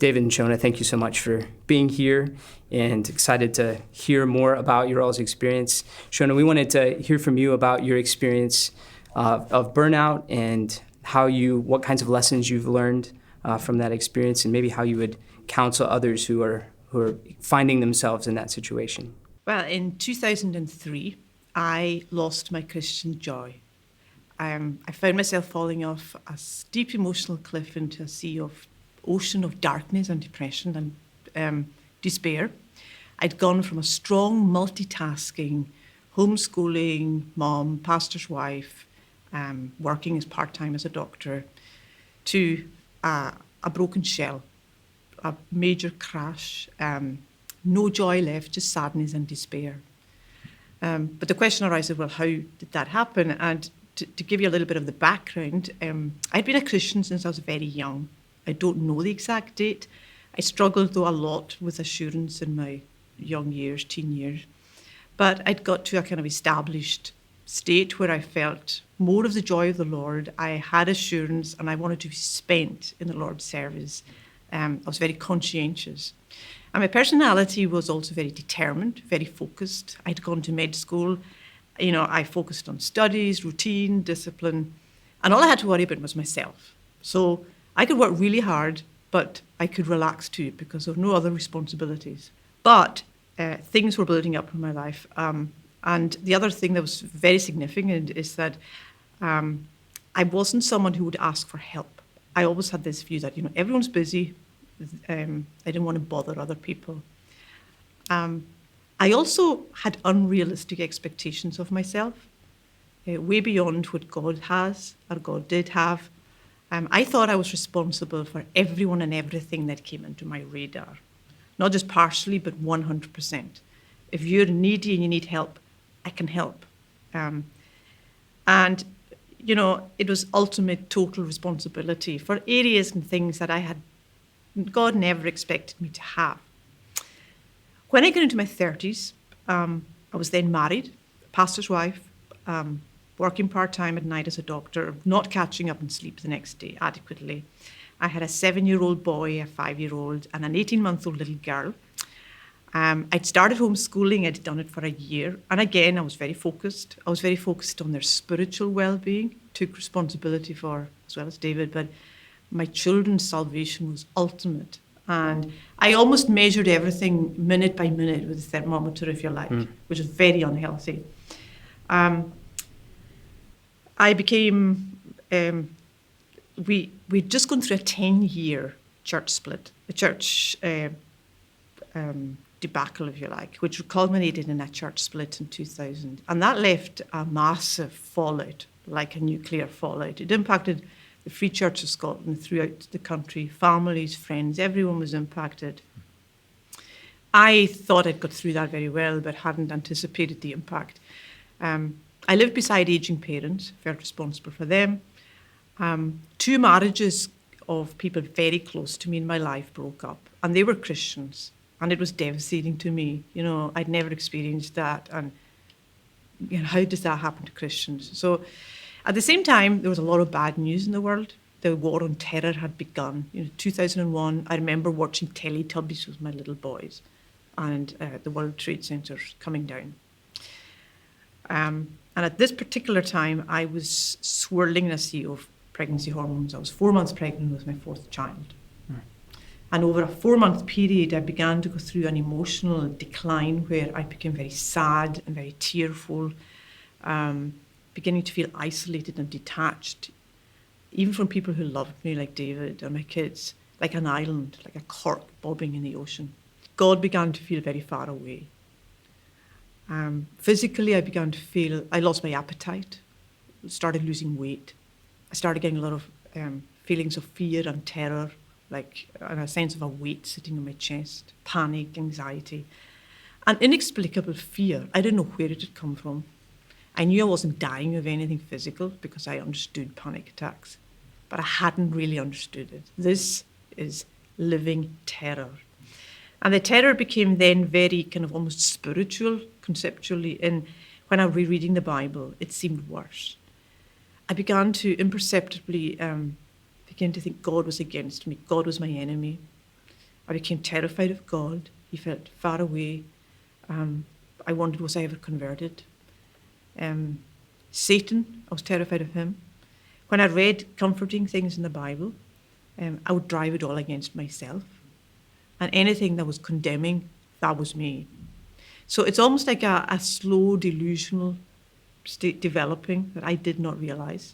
David and Shona, thank you so much for being here and excited to hear more about your all's experience. Shona, we wanted to hear from you about your experience of burnout and what kinds of lessons you've learned from that experience, and maybe how you would counsel others who are finding themselves in that situation. Well, in 2003, I lost my Christian joy. I found myself falling off a steep emotional cliff into a ocean of darkness and depression and despair. I'd gone from a strong, multitasking, homeschooling mom, pastor's wife, working as part-time as a doctor, to a broken shell, a major crash, no joy left, just sadness and despair. But the question arises, well, how did that happen? And to give you a little bit of the background, I'd been a Christian since I was very young. I don't know the exact date. I struggled, though, a lot with assurance in my young years, teen years. But I'd got to a kind of established state where I felt more of the joy of the Lord. I had assurance and I wanted to be spent in the Lord's service. I was very conscientious. And my personality was also very determined, very focused. I'd gone to med school. I focused on studies, routine, discipline. And all I had to worry about was myself. So I could work really hard, but I could relax too because of no other responsibilities. But things were building up in my life. And the other thing that was very significant is that I wasn't someone who would ask for help. I always had this view that, everyone's busy. I didn't want to bother other people. I also had unrealistic expectations of myself, way beyond what God has or God did have. I thought I was responsible for everyone and everything that came into my radar, not just partially, but 100%. If you're needy and you need help, I can help. And it was ultimate total responsibility for areas and things that God never expected me to have. When I got into my 30s, I was then married, pastor's wife, working part-time at night as a doctor, not catching up on sleep the next day adequately. I had a 7-year-old boy, a 5-year-old, and an 18-month-old little girl. I'd started homeschooling. I'd done it for a year. And again, I was very focused. I was very focused on their spiritual well-being, took responsibility for, as well as David, but my children's salvation was ultimate. And I almost measured everything minute by minute with a thermometer, if you like, which is very unhealthy. I became, we'd just gone through a 10-year church split, a church debacle, if you like, which culminated in a church split in 2000. And that left a massive fallout, like a nuclear fallout. It impacted the Free Church of Scotland throughout the country, families, friends, everyone was impacted. I thought I'd got through that very well, but hadn't anticipated the impact. I lived beside aging parents, felt responsible for them. 2 marriages of people very close to me in my life broke up, and they were Christians, and it was devastating to me. I'd never experienced that, and how does that happen to Christians? So at the same time, there was a lot of bad news in the world. The war on terror had begun. 2001, I remember watching Teletubbies with my little boys, and the World Trade Centers coming down. And at this particular time, I was swirling in a sea of pregnancy hormones. I was 4 months pregnant with my 4th child. And over a 4-month period, I began to go through an emotional decline where I became very sad and very tearful, beginning to feel isolated and detached, even from people who loved me, like David and my kids, like an island, like a cork bobbing in the ocean. God began to feel very far away. Physically, I began to feel, I lost my appetite, started losing weight. I started getting a lot of feelings of fear and terror, and a sense of a weight sitting on my chest, panic, anxiety, and inexplicable fear. I didn't know where it had come from. I knew I wasn't dying of anything physical because I understood panic attacks, but I hadn't really understood it. This is living terror. And the terror became then very kind of almost spiritual, conceptually. And when I was rereading the Bible, it seemed worse. I began to imperceptibly begin to think God was against me. God was my enemy. I became terrified of God. He felt far away. I wondered, was I ever converted? Satan, I was terrified of him. When I read comforting things in the Bible, I would drive it all against myself. And anything that was condemning, that was me. So it's almost like a slow delusional state developing that I did not realize.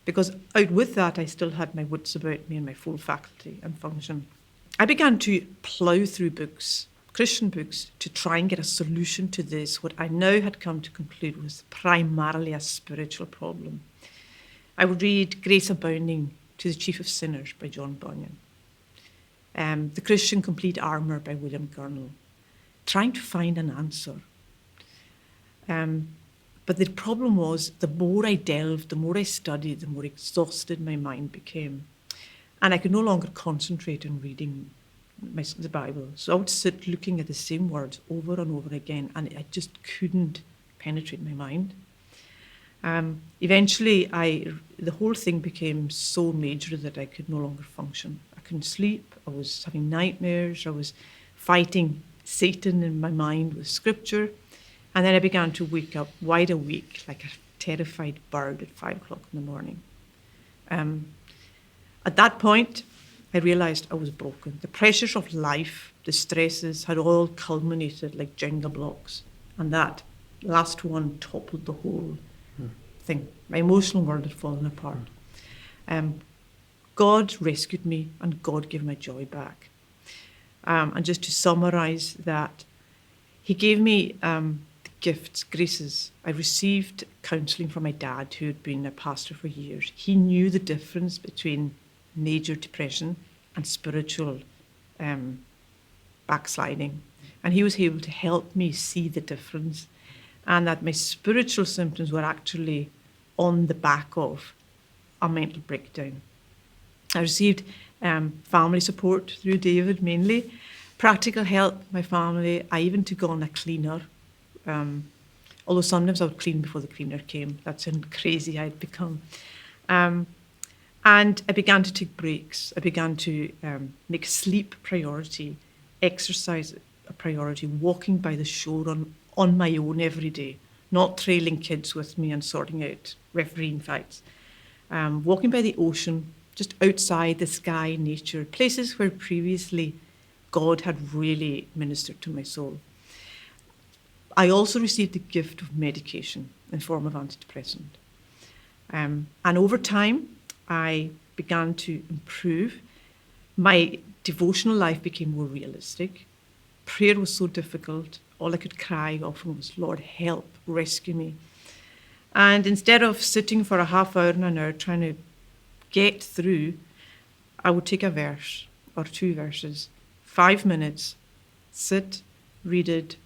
Because out with that, I still had my wits about me and my full faculty and function. I began to plough through books, Christian books, to try and get a solution to this, what I now had come to conclude was primarily a spiritual problem. I would read Grace Abounding to the Chief of Sinners by John Bunyan, The Christian Complete Armour by William Gurnall, trying to find an answer. But the problem was, the more I delved, the more I studied, the more exhausted my mind became. And I could no longer concentrate on reading the Bible. So I would sit looking at the same words over and over again, and I just couldn't penetrate my mind. Eventually, the whole thing became so major that I could no longer function. I couldn't sleep. I was having nightmares. I was fighting Satan in my mind with scripture. And then I began to wake up wide awake, like a terrified bird at 5 o'clock in the morning. At that point, I realized I was broken. The pressures of life, the stresses had all culminated like Jenga blocks. And that last one toppled the whole thing. My emotional world had fallen apart. God rescued me and God gave my joy back. And just to summarize that, he gave me gifts, graces. I received counselling from my dad, who had been a pastor for years. He knew the difference between major depression and spiritual backsliding. And he was able to help me see the difference, and that my spiritual symptoms were actually on the back of a mental breakdown. I received family support through David mainly, practical help, my family. I even took on a cleaner. Although sometimes I would clean before the cleaner came. That's how crazy I'd become. And I began to take breaks. I began to make sleep priority, exercise a priority, walking by the shore on my own every day, not trailing kids with me and sorting out refereeing fights. Walking by the ocean, just outside the sky, nature, places where previously God had really ministered to my soul. I also received the gift of medication in form of antidepressant. And over time, I began to improve. My devotional life became more realistic. Prayer was so difficult. All I could cry often was, Lord, help, rescue me. And instead of sitting for a half hour and an hour trying to get through, I would take a verse or 2 verses, 5 minutes, sit, read it,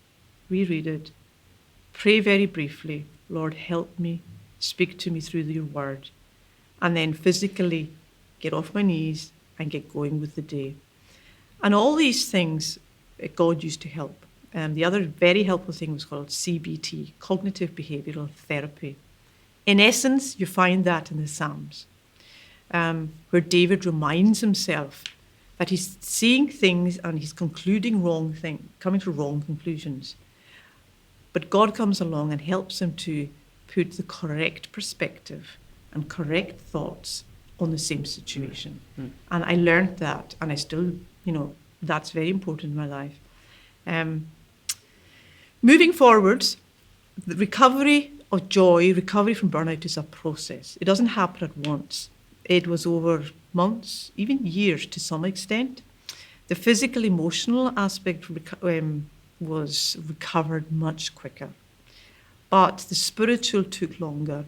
reread it, pray very briefly, Lord, help me, speak to me through your word, and then physically get off my knees and get going with the day. And all these things God used to help. The other very helpful thing was called CBT, Cognitive Behavioural Therapy. In essence, you find that in the Psalms, where David reminds himself that he's seeing things and he's concluding wrong things, coming to wrong conclusions. But God comes along and helps him to put the correct perspective and correct thoughts on the same situation. And I learned that, and I still, that's very important in my life. Moving forwards, the recovery of joy, recovery from burnout is a process. It doesn't happen at once. It was over months, even years to some extent. The physical, emotional aspect was recovered much quicker. But the spiritual took longer.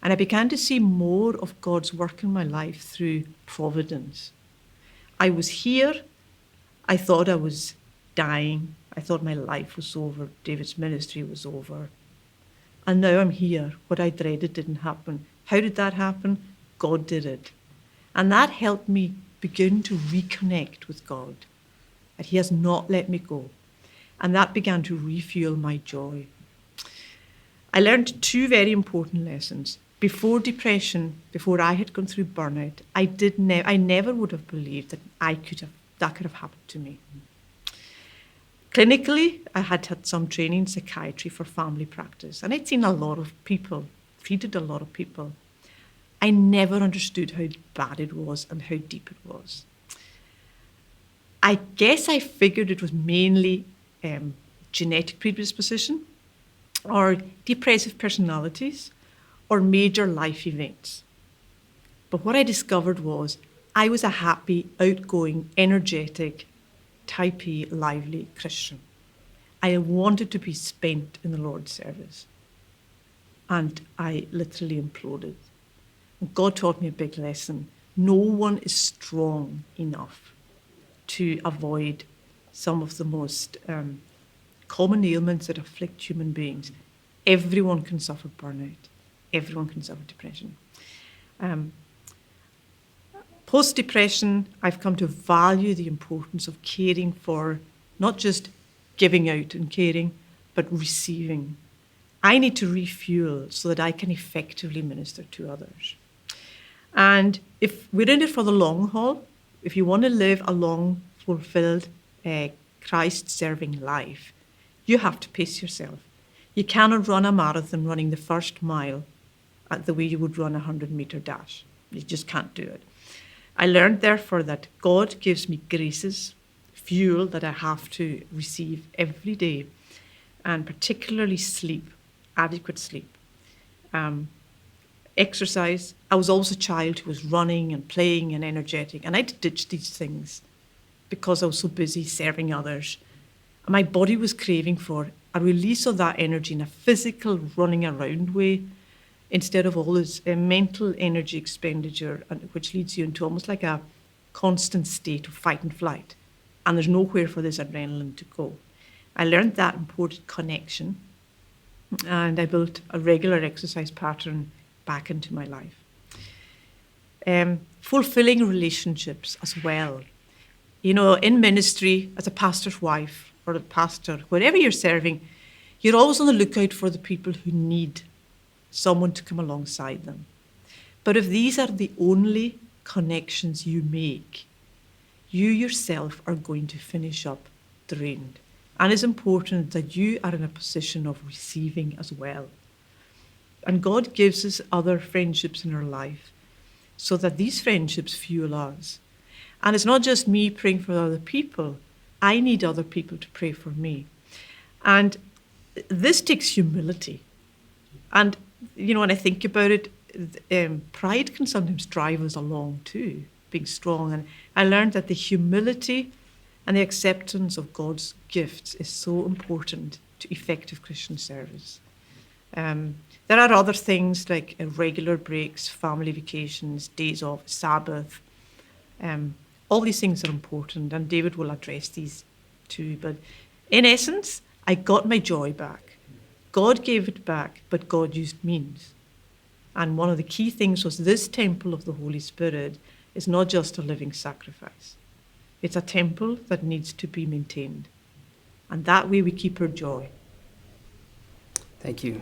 And I began to see more of God's work in my life through providence. I was here. I thought I was dying. I thought my life was over. David's ministry was over. And now I'm here. What I dreaded didn't happen. How did that happen? God did it. And that helped me begin to reconnect with God, that he has not let me go. And that began to refuel my joy. I learned 2 very important lessons. Before depression, before I had gone through burnout, I never would have believed that I could have that could have happened to me. Clinically, I had some training in psychiatry for family practice, and I'd seen a lot of people, treated a lot of people. I never understood how bad it was and how deep it was. I guess I figured it was mainly genetic predisposition or depressive personalities or major life events. But what I discovered was I was a happy, outgoing, energetic, type A, lively Christian. I wanted to be spent in the Lord's service. And I literally imploded. And God taught me a big lesson. No one is strong enough to avoid some of the most common ailments that afflict human beings. Everyone can suffer burnout. Everyone can suffer depression. Post-depression, I've come to value the importance of caring for, not just giving out and caring, but receiving. I need to refuel so that I can effectively minister to others. And if we're in it for the long haul, if you want to live a long, fulfilled, Christ-serving life, you have to pace yourself. You cannot run a marathon running the first mile at the way you would run a 100-meter dash. You just can't do it. I learned, therefore, that God gives me graces, fuel that I have to receive every day, and particularly sleep, adequate sleep. Exercise. I was always a child who was running and playing and energetic, and I ditched these things because I was so busy serving others. My body was craving for a release of that energy in a physical running around way, instead of all this mental energy expenditure, which leads you into almost like a constant state of fight and flight. And there's nowhere for this adrenaline to go. I learned that important connection, and I built a regular exercise pattern back into my life. Fulfilling relationships as well. You know, in ministry, as a pastor's wife or a pastor, wherever you're serving, you're always on the lookout for the people who need someone to come alongside them. But if these are the only connections you make, you yourself are going to finish up drained. And it's important that you are in a position of receiving as well. And God gives us other friendships in our life so that these friendships fuel us. And it's not just me praying for other people. I need other people to pray for me. And this takes humility. And you know, when I think about it, pride can sometimes drive us along too, being strong. And I learned that the humility and the acceptance of God's gifts is so important to effective Christian service. There are other things like regular breaks, family vacations, days off, Sabbath. All these things are important, and David will address these too. But in essence, I got my joy back. God gave it back, but God used means. And one of the key things was this temple of the Holy Spirit is not just a living sacrifice. It's a temple that needs to be maintained. And that way we keep our joy. Thank you.